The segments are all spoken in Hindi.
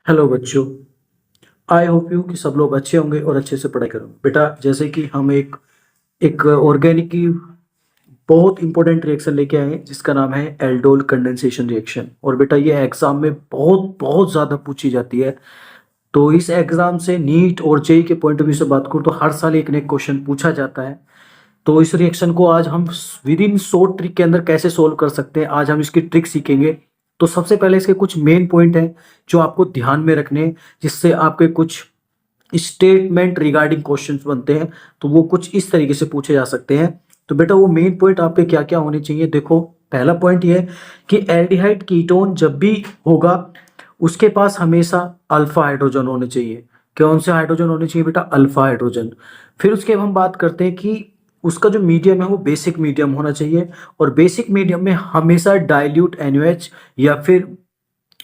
हेलो बच्चों। आई होप यू कि सब लोग अच्छे होंगे और अच्छे से पढ़ाई करोगे। बेटा जैसे कि हम एक एक ऑर्गेनिक की बहुत इंपॉर्टेंट रिएक्शन लेके आए हैं जिसका नाम है एल्डोल कंडेंसेशन रिएक्शन। और बेटा ये एग्जाम में बहुत बहुत ज़्यादा पूछी जाती है। तो इस एग्जाम से नीट और जेई के पॉइंट ऑफ व्यू से बात करूँ तो हर साल एक न एक क्वेश्चन पूछा जाता है। तो इस रिएक्शन को आज हम विद इन शॉर्ट ट्रिक के अंदर कैसे सोल्व कर सकते हैं, आज हम इसकी ट्रिक सीखेंगे। तो सबसे पहले इसके कुछ मेन पॉइंट हैं जो आपको ध्यान में रखने हैं, जिससे आपके कुछ स्टेटमेंट रिगार्डिंग क्वेश्चंस बनते हैं तो वो कुछ इस तरीके से पूछे जा सकते हैं। तो बेटा वो मेन पॉइंट आपके क्या क्या होने चाहिए, देखो पहला पॉइंट ये है कि एल्डिहाइड कीटोन जब भी होगा उसके पास हमेशा अल्फा हाइड्रोजन होने चाहिए। कौन से हाइड्रोजन होने चाहिए बेटा? Alpha hydrogen. फिर उसके बाद हम बात करते हैं कि उसका जो मीडियम है वो बेसिक मीडियम होना चाहिए, और बेसिक मीडियम में हमेशा डाइल्यूट NaOH या फिर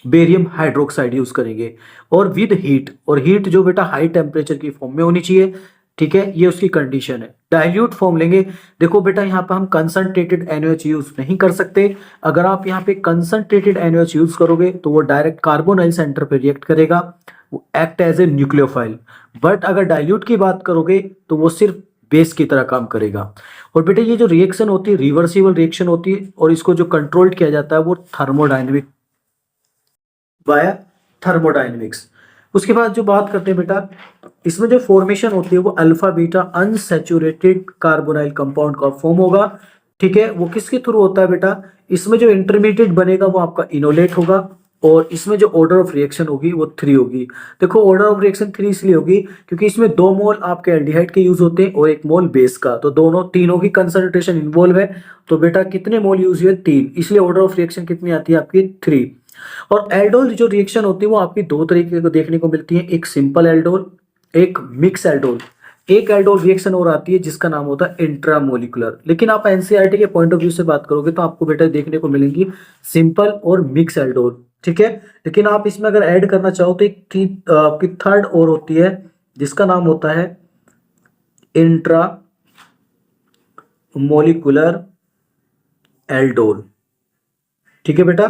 बेरियम हाइड्रोक्साइड यूज करेंगे, और विद हीट। और हीट जो बेटा हाई टेम्परेचर की फॉर्म में होनी चाहिए। ठीक है, ये उसकी कंडीशन है। डाइल्यूट फॉर्म लेंगे, देखो बेटा यहाँ पे हम कंसंट्रेटेड NaOH यूज नहीं कर सकते। अगर आप यहाँ पे कंसंट्रेटेड NaOH यूज करोगे तो वो डायरेक्ट कार्बोनाइल सेंटर पे रिएक्ट करेगा, वो act as a nucleophile. But अगर डाइल्यूट की बात करोगे तो वो सिर्फ बेस की तरह काम करेगा। और बेटा ये जो रिएक्शन होती है रिवर्सिबल रिएक्शन होती है, और इसको जो कंट्रोल किया जाता है वो थर्मोडाइनमिक वाया थर्मोडाइनमिक्स। उसके बाद जो बात करते हैं बेटा, इसमें जो फॉर्मेशन होती है वो alpha beta unsaturated carbonyl compound का फॉर्म होगा। ठीक है, वो किसके थ्रू होता है बेटा? इसमें जो इंटरमीडिएट बनेगा वो आपका इनोलेट होगा, और इसमें जो ऑर्डर ऑफ रिएक्शन होगी वो 3 होगी। देखो ऑर्डर ऑफ रिएक्शन 3 इसलिए होगी क्योंकि इसमें 2 मोल आपके एल्डिहाइड के यूज होते हैं और 1 मोल बेस का, तो दोनों तीनों की कंसंट्रेशन इन्वॉल्व है। तो बेटा कितने मोल यूज हुए? 3, इसलिए ऑर्डर ऑफ रिएक्शन कितनी आती है आपकी? 3। और एल्डोल जो रिएक्शन होती है वो आपकी 2 तरीके को देखने को मिलती है, एक सिंपल एल्डोल, एक मिक्स एल्डोल। एक एल्डोल रिएक्शन और आती है जिसका नाम होता है इंट्रामोलिकुलर। लेकिन आप एनसीईआरटी के पॉइंट ऑफ व्यू से बात करोगे तो आपको बेटा देखने को मिलेंगी सिंपल और मिक्स एल्डोल। ठीक है, लेकिन आप इसमें अगर ऐड करना चाहो तो आपकी थर्ड और होती है जिसका नाम होता है इंट्रा मोलिकुलर एल्डोल। ठीक है बेटा,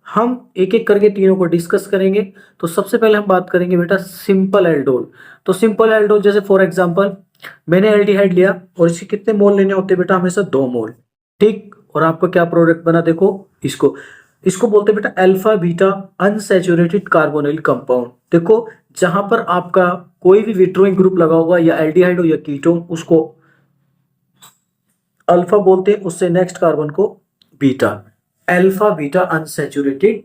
हम एक एक करके तीनों को डिस्कस करेंगे। तो सबसे पहले हम बात करेंगे बेटा सिंपल एल्डोल। तो सिंपल एल्डोल जैसे फॉर एग्जांपल मैंने एल्डिहाइड लिया और इसके कितने मोल लेने होते हैं बेटा? हमेशा 2 मोल। ठीक, और आपका क्या प्रोडक्ट बना? देखो इसको इसको बोलते हैं बेटा alpha beta unsaturated carbonyl compound. देखो जहां पर आपका कोई भी विड्रॉइंग ग्रुप लगा होगा या एल्डिहाइड हो या कीटोन, उसको अल्फा बोलते हैं, उससे नेक्स्ट कार्बन को beta. Alpha beta unsaturated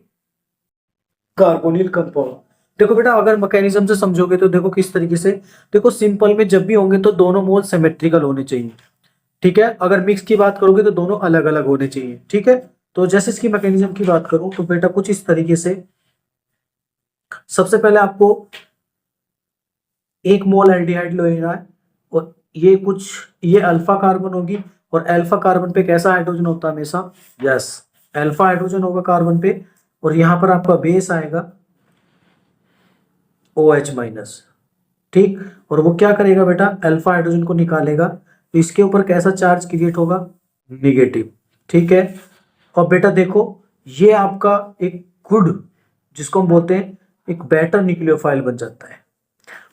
carbonyl compound. देखो बेटा अगर मैकेनिज्म से समझोगे तो देखो किस तरीके से, देखो सिंपल में जब भी होंगे तो दोनों मोल सिमेट्रिकल होने चाहिए। ठीक है, अगर मिक्स की बात करोगे तो दोनों अलग अलग होने चाहिए। ठीक है, तो जैसे इसकी मैकेनिज्म की बात करूं तो बेटा कुछ इस तरीके से, सबसे पहले आपको 1 मोल एल्डिहाइड लेना है, और ये अल्फा कार्बन होगी, और अल्फा कार्बन पे कैसा हाइड्रोजन होता है हमेशा? यस, अल्फा हाइड्रोजन होगा कार्बन पे, और यहां पर आपका बेस आएगा OH माइनस। ठीक, और वो क्या करेगा बेटा? अल्फा हाइड्रोजन को निकालेगा, तो इसके ऊपर कैसा चार्ज क्रिएट होगा? निगेटिव। ठीक है, और बेटा देखो ये आपका एक गुड, जिसको हम बोलते हैं एक बेटर न्यूक्लियोफाइल बन जाता है।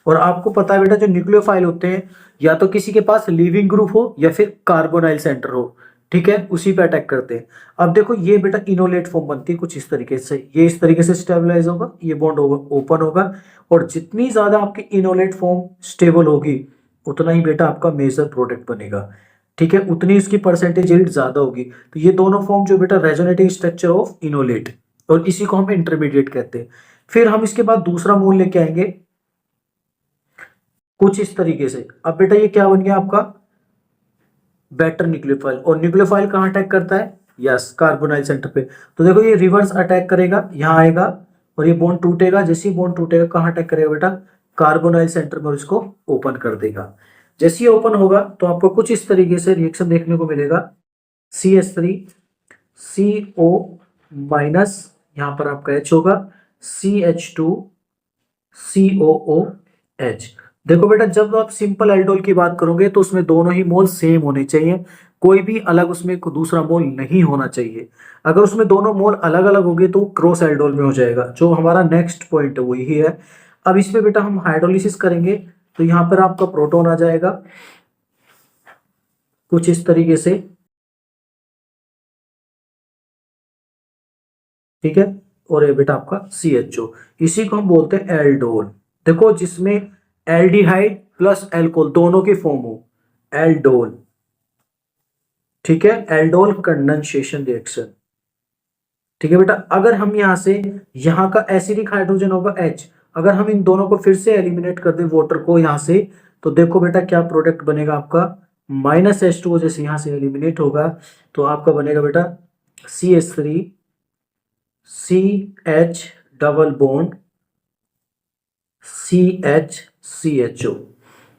और आपको पता है बेटा जो न्यूक्लियोफाइल होते हैं या तो किसी के पास लिविंग ग्रुप हो या फिर कार्बोनाइल सेंटर हो। ठीक है, उसी पे अटैक करते हैं। अब देखो ये बेटा इनोलेट फॉर्म बनती है कुछ इस तरीके से, ये इस तरीके से स्टेबलाइज होगा, ये बॉन्ड ओपन होगा, और जितनी ज्यादा आपकी इनोलेट फॉर्म स्टेबल होगी उतना ही बेटा आपका मेजर प्रोडक्ट बनेगा। ठीक है, उतनी उसकी परसेंटेज यील्ड ज्यादा होगी। तो ये दोनों फॉर्म जो बेटा रेजोनेटिंग स्ट्रक्चर ऑफ इनोलेट, और इसी को हम इंटरमीडिएट कहते हैं। फिर हम इसके बाद दूसरा मूल लेके आएंगे कुछ इस तरीके से। अब बेटा ये क्या बन गया आपका? Better nucleophile. और न्यूक्लियोफाइल कहाँ अटैक करता है? यस, कार्बोनाइल सेंटर पे। तो देखो ये रिवर्स अटैक करेगा, यहाँ आएगा और ये बॉन्ड टूटेगा। जैसे ही बॉन्ड टूटेगा कहाँ अटैक करेगा बेटा? कार्बोनाइल सेंटर में, इसको ओपन कर देगा। जैसे ही ओपन होगा तो आपको कुछ इस तरीके से रिएक्शन देखने को मिलेगा, CH3 CO माइनस, यहाँ पर आपका H होगा, CH2 COOH। देखो बेटा जब आप सिंपल एल्डोल की बात करोगे तो उसमें दोनों ही मोल सेम होने चाहिए, कोई भी अलग उसमें दूसरा मोल नहीं होना चाहिए। अगर उसमें दोनों मोल अलग अलग हो गए तो क्रॉस एल्डोल में हो जाएगा। जो हमारा नेक्स्ट पॉइंट है वो यही है। अब इसमें बेटा हम हाइड्रोलिसिस करेंगे तो यहाँ पर आपका प्रोटॉन आ जाएगा कुछ इस तरीके से, ठीक है। और ये बेटा आपका CHO, इसी को हम बोलते हैं एल्डोल। देखो जिसमें एल्डिहाइड प्लस एल्कोहल दोनों की फॉर्म हो, एल्डोल, ठीक है। एल्डोल कंडेंसेशन रिएक्शन, ठीक है बेटा। अगर हम यहां से, यहाँ का एसिडिक हाइड्रोजन होगा H, अगर हम इन दोनों को फिर से एलिमिनेट कर दें वाटर को यहां से, तो देखो बेटा क्या प्रोडक्ट बनेगा आपका, -H2O जैसे यहां से एलिमिनेट होगा तो आपका बनेगा बेटा CH3 CH double bond CHCHO।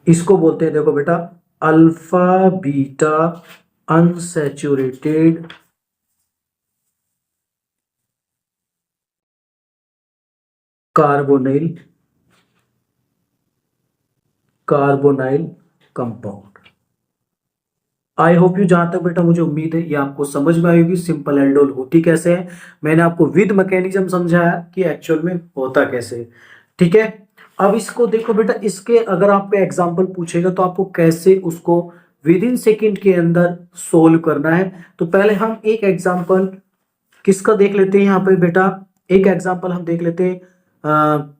इसको बोलते हैं देखो बेटा alpha beta unsaturated carbonyl compound. I hope you, जहां तक बेटा मुझे उम्मीद है ये आपको समझ में आएगी सिंपल एल्डोल होती कैसे है। मैंने आपको विद मैकेनिज्म समझाया कि एक्चुअल में होता कैसे है, ठीक है। अब इसको देखो बेटा, इसके अगर आपको एग्जांपल पूछेगा तो आपको कैसे उसको विद इन सेकेंड के अंदर सोल्व करना है। तो पहले हम एक एग्जांपल किसका देख लेते हैं यहाँ पे बेटा, एक एग्जांपल हम देख लेते हैं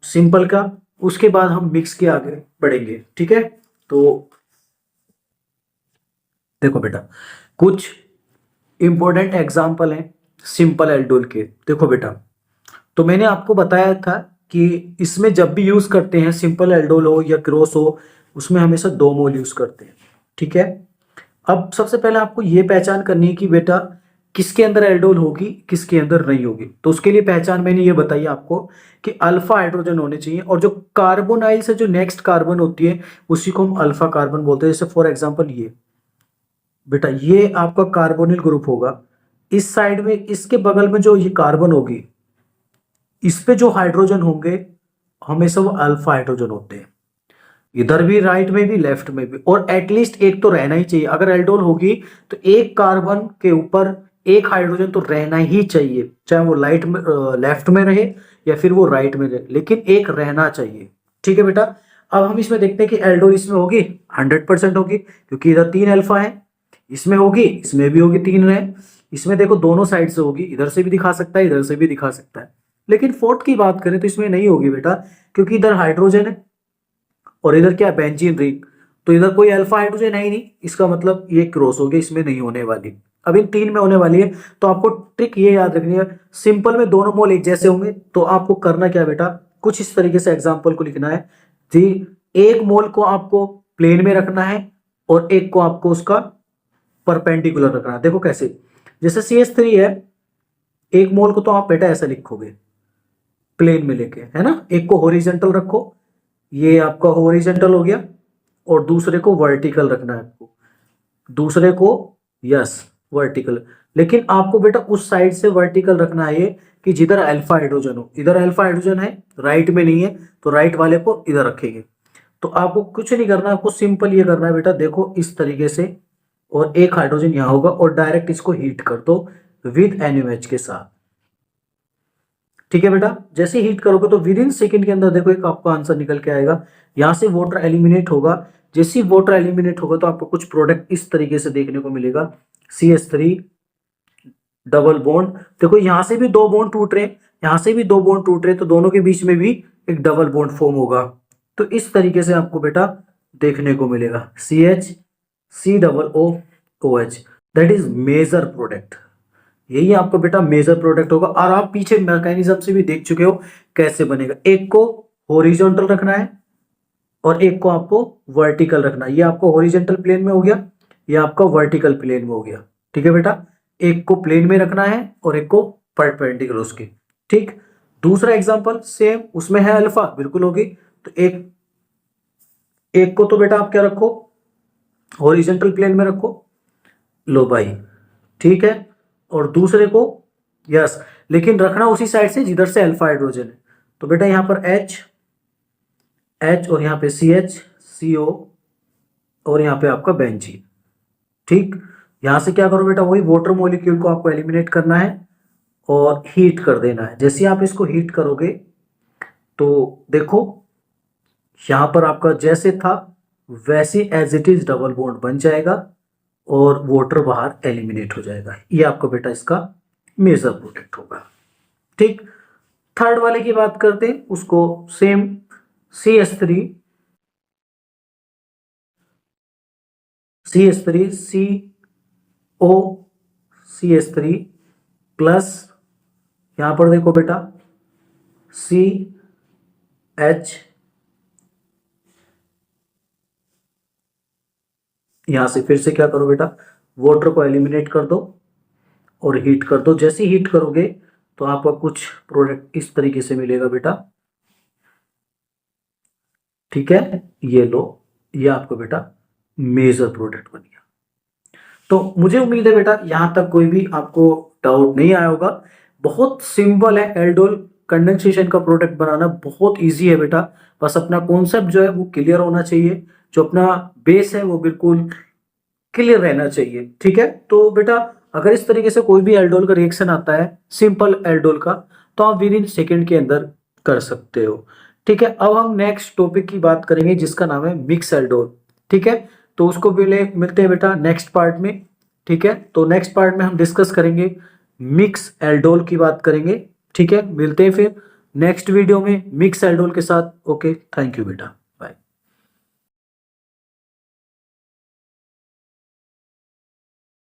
सिंपल का, उसके बाद हम मिक्स के आगे बढ़ेंगे, ठीक है। तो देखो बेटा कुछ इंपॉर्टेंट एग्जाम्पल हैं सिंपल एल्डोल के। देखो बेटा, तो मैंने आपको बताया था कि इसमें जब भी यूज करते हैं सिंपल एल्डोल हो या क्रॉस हो, उसमें हमेशा 2 मोल यूज करते हैं, ठीक है। अब सबसे पहले आपको ये पहचान करनी है कि बेटा किसके अंदर एल्डोल होगी किसके अंदर नहीं होगी। तो उसके लिए पहचान मैंने ये बताई आपको कि अल्फा हाइड्रोजन होने चाहिए, और जो कार्बोनाइल से जो नेक्स्ट कार्बन होती है उसी को हम अल्फा कार्बन बोलते हैं। जैसे फॉर एग्जाम्पल ये बेटा, ये आपका कार्बोनिल ग्रुप होगा, इस साइड में इसके बगल में जो ये कार्बन होगी इस पे जो हाइड्रोजन होंगे हमेशा वो अल्फा हाइड्रोजन होते हैं, इधर भी राइट में भी लेफ्ट में भी। और एटलीस्ट एक तो रहना ही चाहिए, अगर एल्डोल होगी तो एक कार्बन के ऊपर एक हाइड्रोजन तो रहना ही चाहिए, चाहे वो लाइट में लेफ्ट में रहे या फिर वो राइट में रहे, लेकिन एक रहना चाहिए, ठीक है बेटा। अब हम इसमें देखते हैं कि एल्डोल इसमें होगी 100% होगी, क्योंकि इधर 3 अल्फा है, इसमें होगी इसमें भी होगी 3 है। इसमें देखो दोनों साइड से होगी, इधर से भी दिखा सकता है इधर से भी दिखा सकता है। लेकिन फोर्थ की बात करें तो इसमें नहीं होगी बेटा, क्योंकि इधर हाइड्रोजन है और इधर क्या बेंजीन रिंग, तो इधर कोई अल्फा हाइड्रोजन है ही नहीं, इसका मतलब ये क्रॉस हो गया, इसमें नहीं होने वाली। अब इन 3 में होने वाली है। तो आपको ट्रिक ये याद रखनी है, सिंपल में दोनों मोल एक जैसे होंगे तो आपको करना क्या बेटा, कुछ इस तरीके से एग्जाम्पल को लिखना है जी। एक मोल को आपको प्लेन में रखना है और एक को आपको उसका परपेंडिकुलर रखना है। देखो कैसे, जैसे CH3 है, एक मोल को तो आप बेटा ऐसा लिखोगे प्लेन में लेके, है ना, एक को हॉरिजॉन्टल रखो, ये आपका हॉरिजॉन्टल हो गया, और दूसरे को वर्टिकल रखना है आपको, दूसरे को यस वर्टिकल। लेकिन आपको बेटा उस साइड से वर्टिकल रखना है ये कि जिधर अल्फा हाइड्रोजन हो, इधर अल्फा हाइड्रोजन है राइट में नहीं है तो राइट वाले को इधर रखेंगे। तो आपको कुछ नहीं करना, आपको सिंपल ये करना है बेटा, देखो इस तरीके से, और एक हाइड्रोजन यहां होगा और डायरेक्ट इसको हीट कर दो विद NaOH के साथ, ठीक है बेटा। जैसे हीट करोगे तो विद इन सेकेंड के अंदर देखो एक आपका आंसर निकल के आएगा, यहां से वाटर एलिमिनेट होगा। जैसे ही वाटर एलिमिनेट होगा तो आपको कुछ प्रोडक्ट इस तरीके से देखने को मिलेगा, CH3 डबल बॉन्ड, देखो यहां से भी 2 बॉन्ड टूट रहे हैं, यहां से भी 2 बॉन्ड टूट रहे हैं, तो दोनों के बीच में भी एक डबल बॉन्ड फॉर्म होगा। तो इस तरीके से आपको बेटा देखने को मिलेगा CH, C O OH, that is major product. यही आपका बेटा मेजर प्रोडक्ट होगा, और आप पीछे मैकेनिज्म से भी देख चुके हो कैसे बनेगा। एक को हॉरिजॉन्टल रखना है और एक को आपको वर्टिकल रखना है, ये आपको हॉरिजॉन्टल प्लेन में हो गया, ये आपका वर्टिकल प्लेन में हो गया, ठीक है बेटा। एक को प्लेन में रखना है और एक को परपेंडिकुलर उसके, ठीक। दूसरा एग्जांपल सेम, उसमें है अल्फा, बिल्कुल होगी, तो एक एक को तो बेटा आप क्या रखो, हॉरिजॉन्टल प्लेन में रखो, लो भाई, ठीक है। और दूसरे को यस, लेकिन रखना उसी साइड से जिधर से अल्फा हाइड्रोजन है। तो बेटा यहां पर H और यहां पे CH CO और यहां पे आपका बेंजीन, ठीक। यहां से क्या करो बेटा, वही वाटर मॉलिक्यूल को आपको एलिमिनेट करना है और हीट कर देना है। जैसे आप इसको हीट करोगे तो देखो यहां पर आपका जैसे था वैसे as it is double bond बन जाएगा और वाटर बाहर एलिमिनेट हो जाएगा। ये आपको बेटा इसका मेजर प्रोडक्ट होगा। ठीक, थर्ड वाले की बात करते हैं, उसको same CH3 CO CH3 plus यहां पर देखो बेटा CH, यहां से फिर से क्या करो बेटा, वाटर को एलिमिनेट कर दो और हीट कर दो। जैसे हीट करोगे तो आपको कुछ प्रोडक्ट इस तरीके से मिलेगा बेटा। ठीक है, ये लो, ये आपको बेटा मेजर प्रोडक्ट बन गया। तो मुझे उम्मीद है बेटा यहां तक कोई भी आपको डाउट नहीं आया होगा। बहुत सिंपल है, एल्डोल कंडेंसेशन का प्रोडक्ट बनाना बहुत इजी है बेटा। बस अपना कॉन्सेप्ट जो है वो क्लियर होना चाहिए, जो अपना बेस है वो बिल्कुल क्लियर रहना चाहिए। ठीक है, तो बेटा अगर इस तरीके से कोई भी एल्डोल का रिएक्शन आता है सिंपल एल्डोल का, तो आप विद इन सेकेंड के अंदर कर सकते हो। ठीक है, अब हम नेक्स्ट टॉपिक की बात करेंगे जिसका नाम है मिक्स एल्डोल। ठीक है, तो उसको मिलते हैं बेटा नेक्स्ट पार्ट में। ठीक है, तो नेक्स्ट पार्ट में हम डिस्कस करेंगे मिक्स एल्डोल की बात करेंगे। ठीक है, मिलते हैं फिर नेक्स्ट वीडियो में मिक्स एल्डोल के साथ। ओके, थैंक यू बेटा।